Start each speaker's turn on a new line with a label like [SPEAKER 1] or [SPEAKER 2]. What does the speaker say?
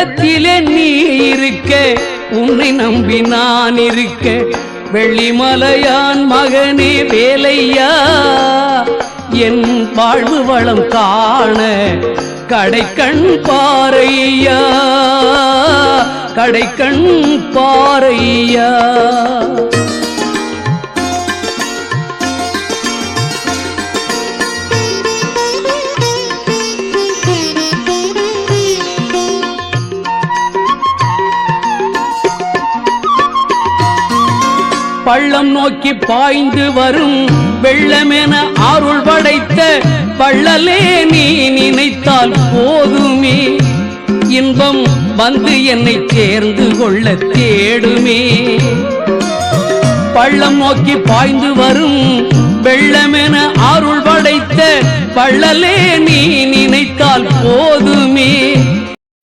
[SPEAKER 1] உள்ளத்திலே நீ இருக்க, உன்னை நம்பி நான் இருக்க, வெள்ளிமலையான் மகனே வேலையா, என் வாழ்வு வளம் காண கடைக்கண் பாறையா, கடைக்கண் பாறையா. பள்ளம் நோக்கி பாய்ந்து வரும் வெள்ளமென அருள் படைத்த வள்ளலே நீ நினைத்தால் போதுமே, இன்பம் வந்து என்னை சேர்ந்து கொள்ள தேடுமே. பள்ளம் நோக்கி பாய்ந்து வரும் வெள்ளமென அருள் படைத்த வள்ளலே நீ நினைத்தால் போதுமே,